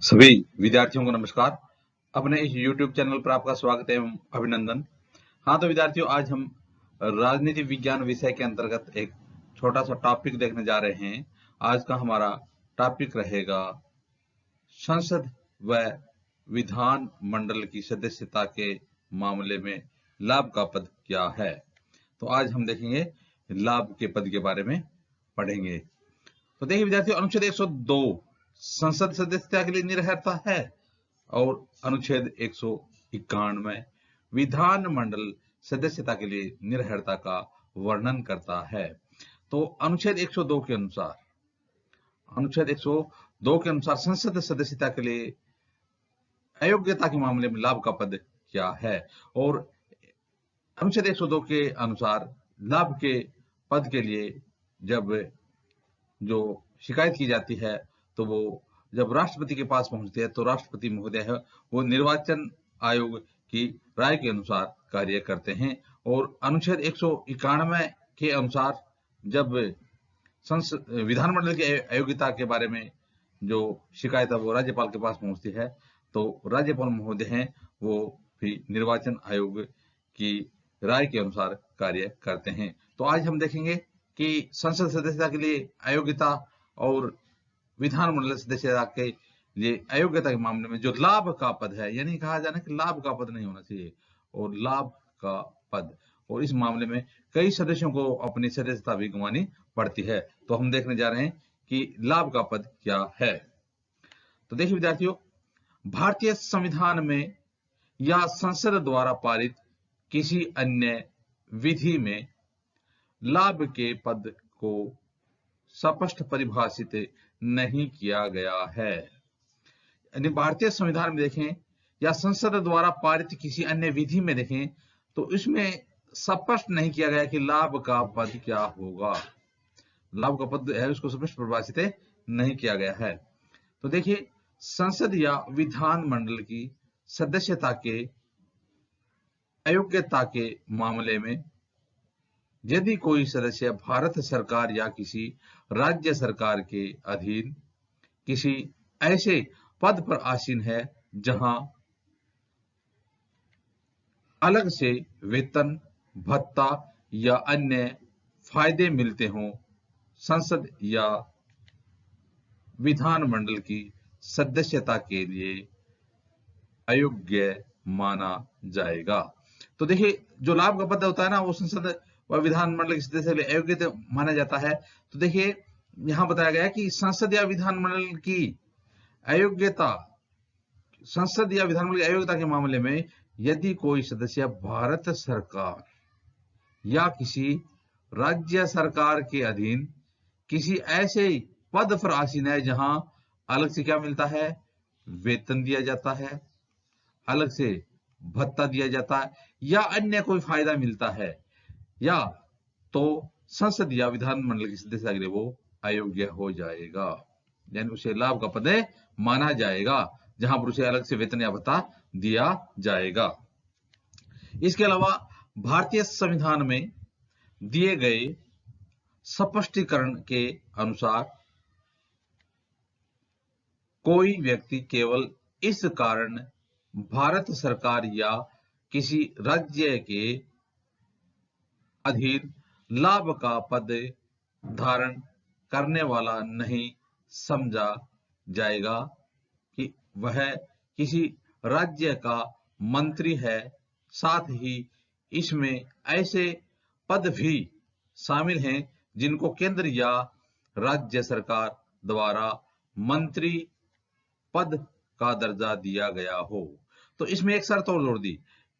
सभी विद्यार्थियों को नमस्कार। अपने इस YouTube चैनल पर आपका स्वागत एवं अभिनंदन। हाँ, तो विद्यार्थियों, आज हम राजनीति विज्ञान विषय के अंतर्गत एक छोटा सा टॉपिक देखने जा रहे हैं। आज का हमारा टॉपिक रहेगा संसद व विधान मंडल की सदस्यता के मामले में लाभ का पद क्या है। तो आज हम देखेंगे लाभ के पद के बारे में पढ़ेंगे। तो देखिए विद्यार्थियों, अनुच्छेद 102 संसद सदस्यता के लिए निरर्हता है और अनुच्छेद 191 विधानमंडल सदस्यता के लिए निरर्हता का वर्णन करता है। तो अनुच्छेद 102 के अनुसार संसद सदस्यता के लिए अयोग्यता के मामले में लाभ का पद क्या है, और अनुच्छेद 102 के अनुसार लाभ के पद के लिए जब जो शिकायत की जाती है तो वो जब राष्ट्रपति के पास पहुंचती है तो राष्ट्रपति महोदय है वो निर्वाचन आयोग की राय के अनुसार कार्य करते हैं। और अनुच्छेद 191 के अनुसार जब विधानमंडल की अयोग्यता के बारे में जो शिकायत है वो राज्यपाल के पास पहुंचती है तो राज्यपाल महोदय हैं वो भी निर्वाचन आयोग की राय के अनुसार कार्य करते हैं। तो आज हम देखेंगे कि संसद सदस्यता के लिए अयोग्यता और विधानमंडल सदस्यता के लिए अयोग्यता के मामले में जो लाभ का पद है, यानी कहा जाना कि लाभ का पद नहीं होना चाहिए और लाभ का पद, और इस मामले में कई सदस्यों को अपनी सदस्यता भी गंवानी पड़ती है। तो हम देखने जा रहे हैं कि लाभ का पद क्या है। तो देखिए विद्यार्थियों, भारतीय संविधान में या संसद द्वारा पारित किसी अन्य विधि में लाभ के पद को स्पष्ट परिभाषित नहीं किया गया है। यानी भारतीय संविधान में देखें या संसद द्वारा पारित किसी अन्य विधि में देखें तो इसमें स्पष्ट नहीं किया गया कि लाभ का पद क्या होगा। लाभ का पद है उसको स्पष्ट परिभाषित नहीं किया गया है। तो देखिए, संसद या विधान मंडल की सदस्यता के अयोग्यता के मामले में यदि कोई सदस्य भारत सरकार या किसी राज्य सरकार के अधीन किसी ऐसे पद पर आसीन है जहां अलग से वेतन, भत्ता या अन्य फायदे मिलते हों, संसद या विधानमंडल की सदस्यता के लिए अयोग्य माना जाएगा। तो देखिए, जो लाभ का पद होता है ना वो संसद व विधानमंडल के सदस्य के लिए अयोग्य माना जाता है। तो देखिए, यहां बताया गया कि संसद या विधानमंडल की अयोग्यता, संसद या विधानमंडल की अयोग्यता के मामले में यदि कोई सदस्य भारत सरकार या किसी राज्य सरकार के अधीन किसी ऐसे पद पर आसीन है जहां अलग से क्या मिलता है, वेतन दिया जाता है, अलग से भत्ता दिया जाता है या अन्य कोई फायदा मिलता है, या तो संसद या विधानमंडल की सदस्यता के लिए वो अयोग्य हो जाएगा, यानी उसे लाभ का पद माना जाएगा जहां पर उसे अलग से वेतन या भत्ता दिया जाएगा। इसके अलावा भारतीय संविधान में दिए गए स्पष्टीकरण के अनुसार कोई व्यक्ति केवल इस कारण भारत सरकार या किसी राज्य के अधीन लाभ का पद धारण करने वाला नहीं समझा जाएगा कि वह किसी राज्य का मंत्री है। साथ ही इसमें ऐसे पद भी शामिल हैं जिनको केंद्र या राज्य सरकार द्वारा मंत्री पद का दर्जा दिया गया हो। तो इसमें एक शर्त और जोड़ दी,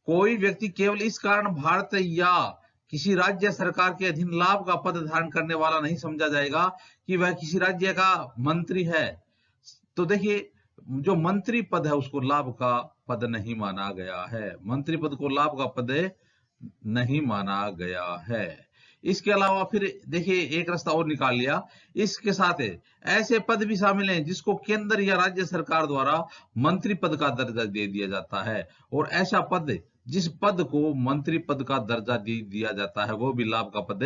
कोई व्यक्ति केवल इस कारण भारत या किसी राज्य सरकार के अधीन लाभ का पद धारण करने वाला नहीं समझा जाएगा कि वह किसी राज्य का मंत्री है। तो देखिए, जो मंत्री पद है उसको लाभ का पद नहीं माना गया है, मंत्री पद को लाभ का पद नहीं माना गया है। इसके अलावा फिर देखिए एक रास्ता और निकाल लिया, इसके साथ ऐसे पद भी शामिल हैं जिसको केंद्र या राज्य सरकार द्वारा मंत्री पद का दर्जा दे दिया जाता है, और ऐसा पद जिस पद को मंत्री पद का दर्जा दिया जाता है वो भी लाभ का पद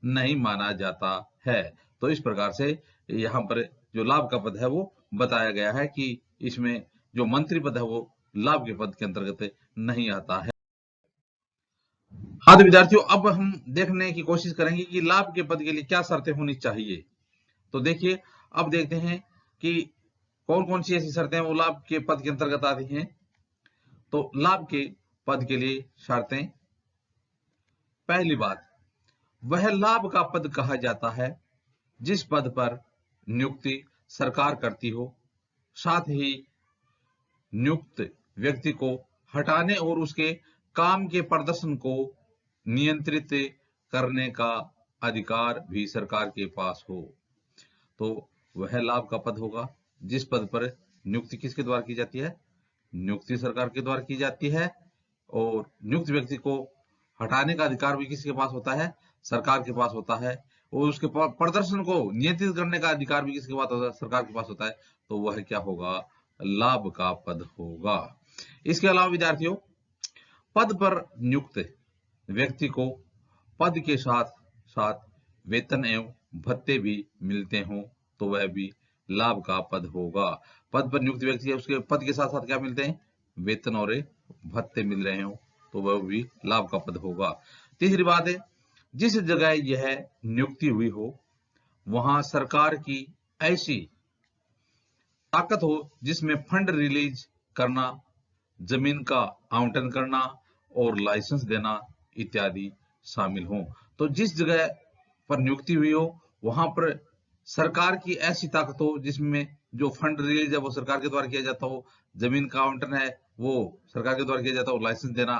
नहीं माना जाता है। तो इस प्रकार से यहाँ पर जो लाभ का पद है वो बताया गया है कि इसमें जो मंत्री पद है वो लाभ के पद के अंतर्गत नहीं आता है। हाँ तो विद्यार्थियों, अब हम देखने की कोशिश करेंगे कि लाभ के पद के लिए क्या शर्तें होनी चाहिए। तो देखिए, अब देखते हैं कि कौन कौन सी ऐसी शर्तें वो लाभ के पद के अंतर्गत आती हैं। तो लाभ के पद के लिए शर्तें, पहली बात, वह लाभ का पद कहा जाता है जिस पद पर नियुक्ति सरकार करती हो, साथ ही नियुक्त व्यक्ति को हटाने और उसके काम के प्रदर्शन को नियंत्रित करने का अधिकार भी सरकार के पास हो। तो वह लाभ का पद होगा जिस पद पर नियुक्ति किसके द्वारा की जाती है, नियुक्ति सरकार के द्वारा की जाती है, और नियुक्त व्यक्ति को हटाने का अधिकार भी किसके पास होता है, सरकार के पास होता है, और उसके प्रदर्शन को नियंत्रित करने का अधिकार भी किसके पास होता है, सरकार के पास होता है। तो वह क्या होगा, लाभ का पद होगा। इसके अलावा विद्यार्थियों, पद पर नियुक्त व्यक्ति को पद के साथ साथ वेतन एवं भत्ते भी मिलते हों तो वह भी लाभ का पद होगा। पद पर नियुक्त व्यक्ति है, उसके पद के साथ साथ क्या मिलते हैं, वेतन और भत्ते मिल रहे हो तो वह भी लाभ का पद होगा। तीसरी बात है, जिस जगह यह नियुक्ति हुई हो वहां सरकार की ऐसी ताकत हो जिसमें फंड रिलीज करना, जमीन का आवंटन करना और लाइसेंस देना इत्यादि शामिल हों। तो जिस जगह पर नियुक्ति हुई हो वहां पर सरकार की ऐसी ताकत हो जिसमें जो फंड रिलीज है वो सरकार के द्वारा किया जाता हो, जमीन का आवंटन है वो सरकार के द्वारा किया जाता हो, लाइसेंस देना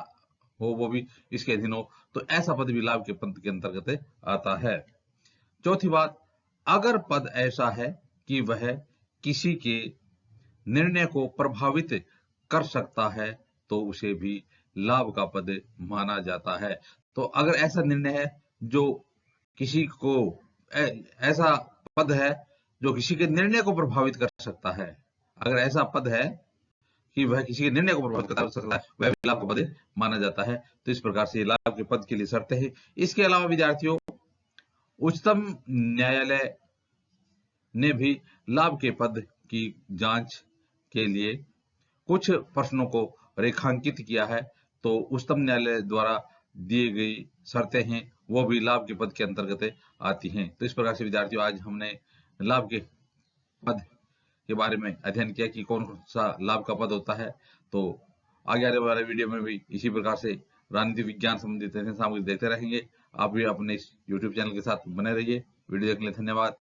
हो वो भी इसके अधीन हो, तो ऐसा पद भी लाभ के पद के अंतर्गत आता है। चौथी बात, अगर पद ऐसा है कि वह किसी के निर्णय को प्रभावित कर सकता है तो उसे भी लाभ का पद माना जाता है। तो अगर ऐसा निर्णय है जो किसी को ऐसा पद है जो किसी के निर्णय को प्रभावित कर सकता है, अगर ऐसा पद है कि वह किसी के निर्णय को प्रभावित कर सकता है, वह भी लाभ का पद माना जाता है। तो इस प्रकार से लाभ के पद के लिए शर्तें हैं। इसके अलावा विद्यार्थियों, उच्चतम न्यायालय ने भी लाभ के पद की जांच के लिए कुछ प्रश्नों को रेखांकित किया है। तो उच्चतम न्यायालय द्वारा दी गई शर्तें हैं वो भी लाभ के पद के अंतर्गत आती हैं। तो इस प्रकार से विद्यार्थियों, आज हमने लाभ के पद के बारे में अध्ययन किया कि कौन सा लाभ का पद होता है। तो आगे आने वाले वीडियो में भी इसी प्रकार से राजनीति विज्ञान संबंधित सामग्री देखते रहेंगे। आप भी अपने इस YouTube चैनल के साथ बने रहिए। वीडियो देखने के लिए धन्यवाद।